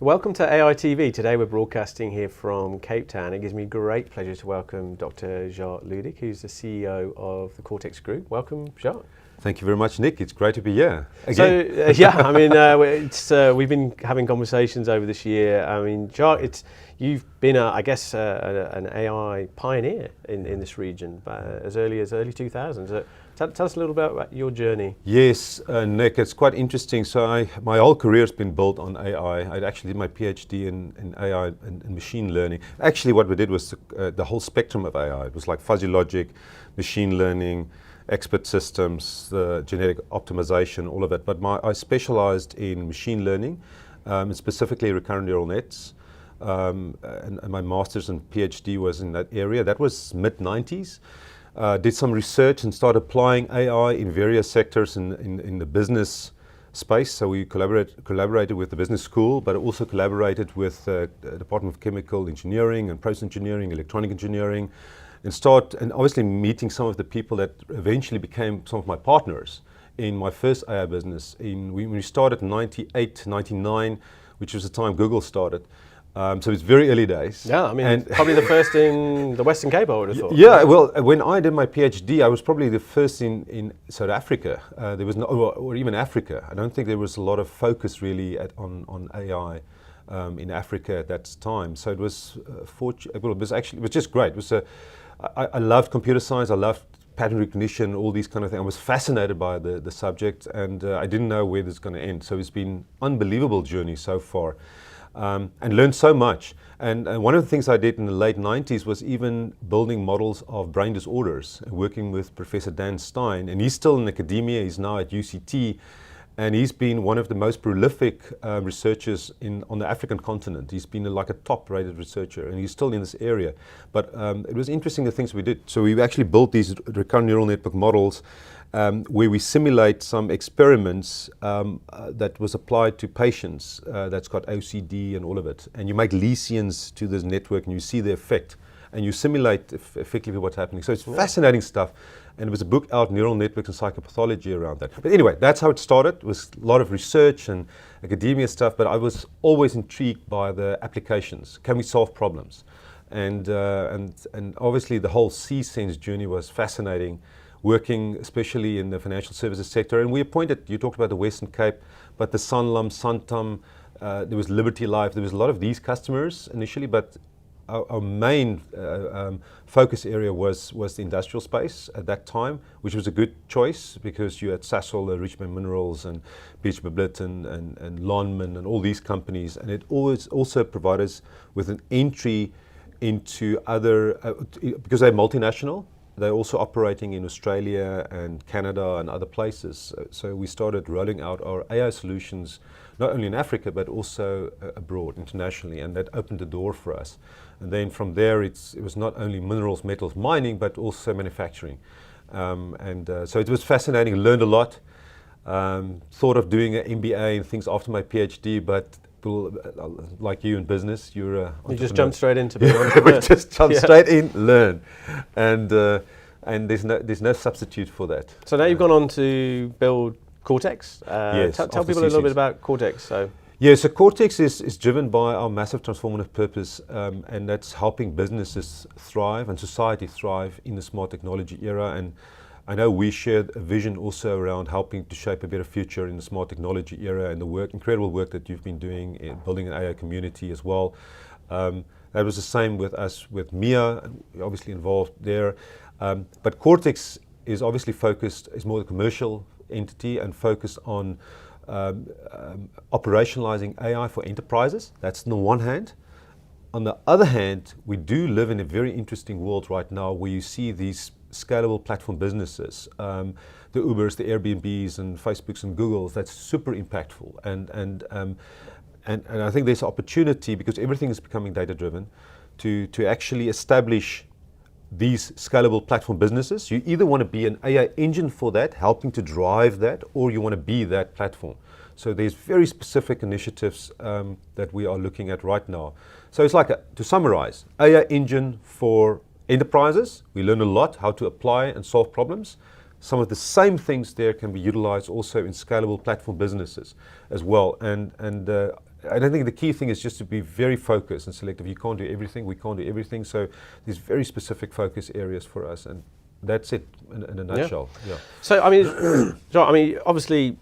Welcome to AI TV. Today we're broadcasting here from Cape Town. It gives me great pleasure to welcome Dr. Jacques Ludik, who's the CEO of the Cortex Group. Welcome, Jacques. Thank you very much, Nick. It's great to be here again. So, we've been having conversations over this year. I mean, Jacques, you've been, an AI pioneer in this region as early as early 2000s. Tell us a little bit about your journey. Yes, Nick, it's quite interesting. So my whole career has been built on AI. I actually did my Ph.D. in AI and machine learning. Actually, what we did was the whole spectrum of AI. It was like fuzzy logic, machine learning, expert systems, genetic optimization, all of it. But I specialized in machine learning, and specifically recurrent neural nets. And my master's and Ph.D. was in that area. That was mid-90s. Did some research and started applying AI in various sectors in the business space. So we collaborated with the business school, but also collaborated with the Department of Chemical Engineering and Process Engineering, Electronic Engineering, and obviously meeting some of the people that eventually became some of my partners in my first AI business. We started in 98, 99, which was the time Google started. So it's very early days. Yeah, I mean, and probably the first in the Western Cape, I would have thought. Yeah, well, when I did my PhD, I was probably the first in South Africa. There was no, or even Africa. I don't think there was a lot of focus really on AI in Africa at that time. So it was it was just great. It was I loved computer science. I loved pattern recognition, all these kind of things. I was fascinated by the subject, and I didn't know where this was going to end. So it's been an unbelievable journey so far. And learned so much. And one of the things I did in the late 90s was even building models of brain disorders, working with Professor Dan Stein. And he's still in academia. He's now at UCT. And he's been one of the most prolific researchers on the African continent. He's been like a top-rated researcher, and he's still in this area. But it was interesting the things we did. So we actually built these recurrent neural network models where we simulate some experiments that was applied to patients that's got OCD and all of it. And you make lesions to this network and you see the effect. And you simulate effectively what's happening. So it's fascinating stuff. And there was a book out, Neural Networks and Psychopathology, around that. But anyway, that's how it started. It was a lot of research and academia stuff, but I was always intrigued by the applications. Can we solve problems? And obviously the whole C-Sense journey was fascinating, working especially in the financial services sector. And we appointed, you talked about the Western Cape, but the Sanlam, Santam, there was Liberty Life, there was a lot of these customers initially, but our main focus area was the industrial space at that time, which was a good choice because you had Sasol, Richmond Minerals, and Beach Babbitt, and Lonman, and all these companies. And it always also provided us with an entry into other, because they're multinational, they're also operating in Australia and Canada and other places. So we started rolling out our AI solutions, not only in Africa, but also abroad, internationally, and that opened the door for us. And then from there, it was not only minerals, metals, mining, but also manufacturing. So it was fascinating, learned a lot. Thought of doing an MBA and things after my PhD, but like you in business, you just jumped straight into being an entrepreneur. We just jumped straight in, learn, and there's no substitute for that. So now you've gone on to build Cortex. Yes, tell people a little bit about Cortex. So Cortex is driven by our massive transformative purpose, and that's helping businesses thrive and society thrive in the smart technology era. And I know we shared a vision also around helping to shape a better future in the smart technology era, and the incredible work that you've been doing in building an AI community as well. That was the same with us with MIIA, obviously involved there. But Cortex is obviously is more the commercial entity and focused on operationalizing AI for enterprises. That's on the one hand. On the other hand, we do live in a very interesting world right now where you see these scalable platform businesses, the Ubers, the Airbnbs, and Facebooks and Googles. That's super impactful, and I think there's opportunity because everything is becoming data driven to actually establish these scalable platform businesses. You either want to be an AI engine for that, helping to drive that, or you want to be that platform. So there's very specific initiatives that we are looking at right now. So it's like, to summarize, AI engine for enterprises. We learn a lot how to apply and solve problems. Some of the same things there can be utilized also in scalable platform businesses as well. And I don't think the key thing is just to be very focused and selective. You can't do everything. We can't do everything. So there's very specific focus areas for us, and that's it in a nutshell. Yeah. So I mean, obviously,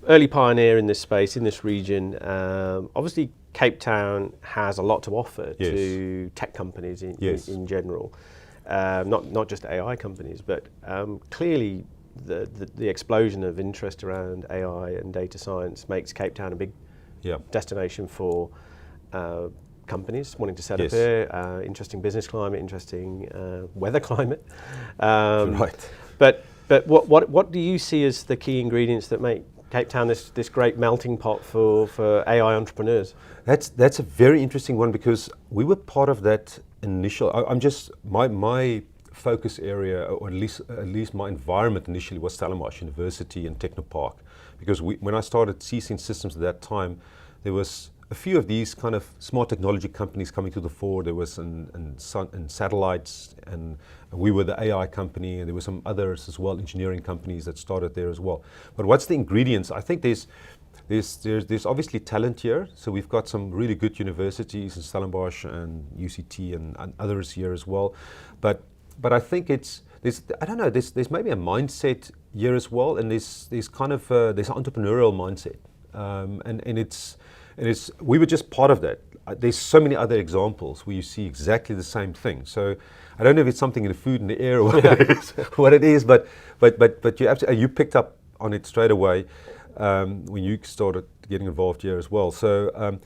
early pioneer in this space, in this region. Obviously, Cape Town has a lot to offer to tech companies in general, not just AI companies, but clearly the explosion of interest around AI and data science makes Cape Town a big destination for companies wanting to set up here. Interesting business climate, interesting weather climate. Right. But what do you see as the key ingredients that make Cape Town this great melting pot for AI entrepreneurs? That's a very interesting one, because we were part of that initial. I'm just my focus area, or at least my environment initially, was Stellenbosch University and Technopark, because when I started CSIN Systems at that time, there was a few of these kind of smart technology companies coming to the fore. There was and satellites, and we were the AI company, and there were some others as well, engineering companies that started there as well. But what's the ingredients? I think there's obviously talent here. So we've got some really good universities in Stellenbosch and UCT and others here as well. But I think there's maybe a mindset here as well, and there's kind of there's an entrepreneurial mindset, and it's we were just part of that. There's so many other examples where you see exactly the same thing. So I don't know if it's something in the food and the air or what it is, but you picked up on it straight away when you started getting involved here as well. So,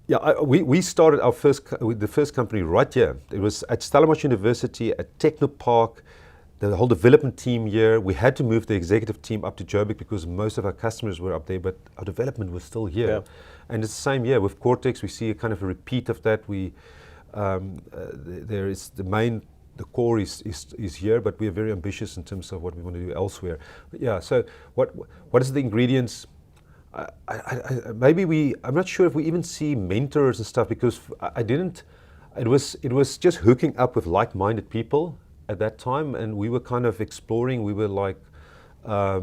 we started the first company right here. It was at Stellenbosch University, at Technopark. The whole development team here, we had to move the executive team up to Joburg because most of our customers were up there, but our development was still here. Yeah. And it's the same here with Cortex. We see a kind of a repeat of that. There is the core is here, but we are very ambitious in terms of what we want to do elsewhere. But yeah, so what is the ingredients? I'm not sure if we even see mentors and stuff, because it was just hooking up with like-minded people at that time, and we were kind of exploring. We were like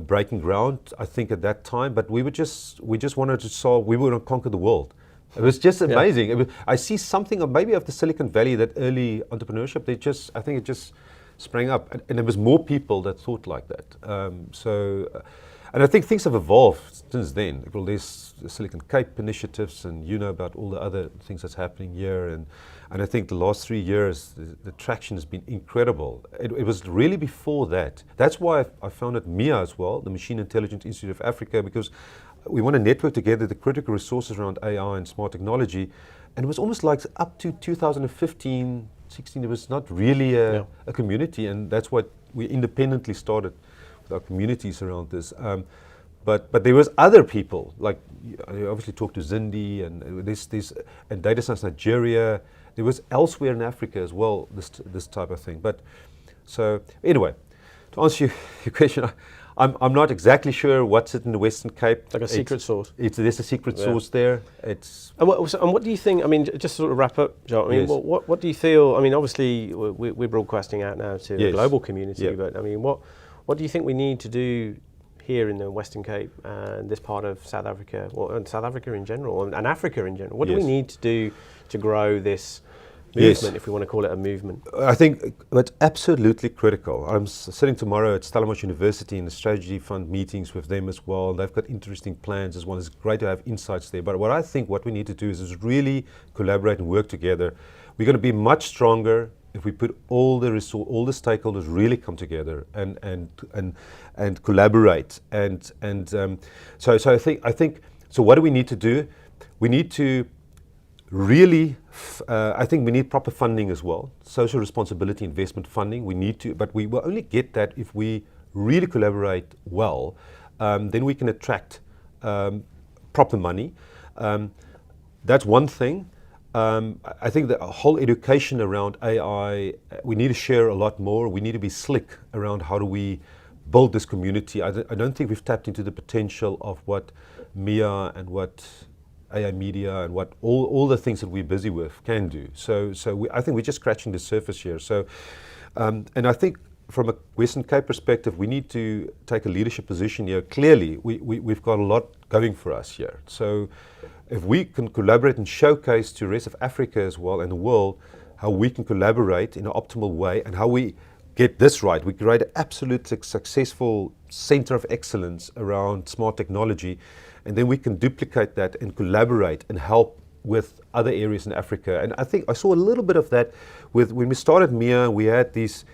breaking ground, I think, at that time. But we just wanted to solve. We were going to conquer the world. It was just amazing. I see something of the Silicon Valley, that early entrepreneurship. I think it just sprang up, and there was more people that thought like that. And I think things have evolved since then. Well, there's the Silicon Cape initiatives, and you know about all the other things that's happening here. And I think the last 3 years, the traction has been incredible. It was really before that. That's why I founded MIIA as well, the Machine Intelligence Institute of Africa, because we want to network together the critical resources around AI and smart technology. And it was almost like up to 2015, 16, there was not really a community, and that's what we independently started with our communities around this. But there was other people, like I obviously talked to Zindi and Data Science Nigeria. There was elsewhere in Africa as well, this type of thing. But so anyway, to answer your question, I'm not exactly sure what's it in the Western Cape. Like a secret sauce. There's a secret sauce there. And what do you think? I mean, just sort of wrap up, Jacques. I mean, what do you feel? I mean, obviously we're broadcasting out now to the global community, but I mean, what do you think we need to do here in the Western Cape and this part of South Africa, and South Africa in general, and Africa in general? What do we need to do to grow this movement, if we want to call it a movement? I think that's absolutely critical. I'm sitting tomorrow at Stellenbosch University in the strategy fund meetings with them as well. They've got interesting plans as well. It's great to have insights there. But what we need to do is really collaborate and work together. We're going to be much stronger if we put all the stakeholders really come together and collaborate. So I think. So what do we need to do? We need to really, I think we need proper funding as well, social responsibility investment funding. But we will only get that if we really collaborate well. Then we can attract proper money. That's one thing. I think the whole education around AI, we need to share a lot more. We need to be slick around how do we build this community. I don't think we've tapped into the potential of what MIIA and what AI media and what all the things that we're busy with can do. So I think we're just scratching the surface here. So, and I think from a Western Cape perspective, we need to take a leadership position here. Clearly, we've got a lot going for us here. So if we can collaborate and showcase to the rest of Africa as well and the world how we can collaborate in an optimal way and how we get this right, we create an absolute successful center of excellence around smart technology, and then we can duplicate that and collaborate and help with other areas in Africa. And I think I saw a little bit of that with when we started MIIA. We had these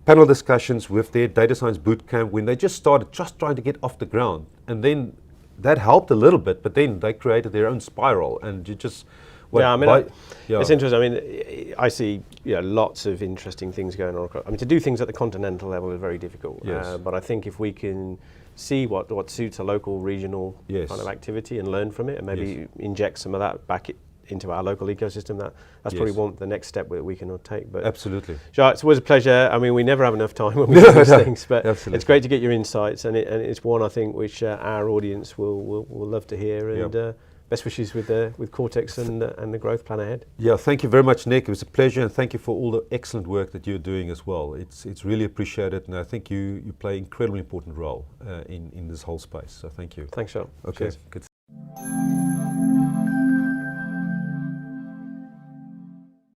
panel discussions with their data science bootcamp when they just started trying to get off the ground, and then that helped a little bit, but then they created their own spiral, and you just it's interesting. I mean, I see lots of interesting things going on. I mean, to do things at the continental level is very difficult. Yes. But I think if we can see what suits a local, regional yes. kind of activity and learn from it, and maybe yes. inject some of that back into our local ecosystem, that's yes. probably the next step we can take. But absolutely, Jacques, it's always a pleasure. I mean, we never have enough time when we do these things, but absolutely. It's great to get your insights, and it's one I think which our audience will love to hear. And best wishes with Cortex and the growth plan ahead. Yeah, thank you very much, Nick. It was a pleasure, and thank you for all the excellent work that you're doing as well. It's really appreciated, and I think you play an incredibly important role in this whole space. So thank you. Thanks, Jacques. Okay, Cheers. good.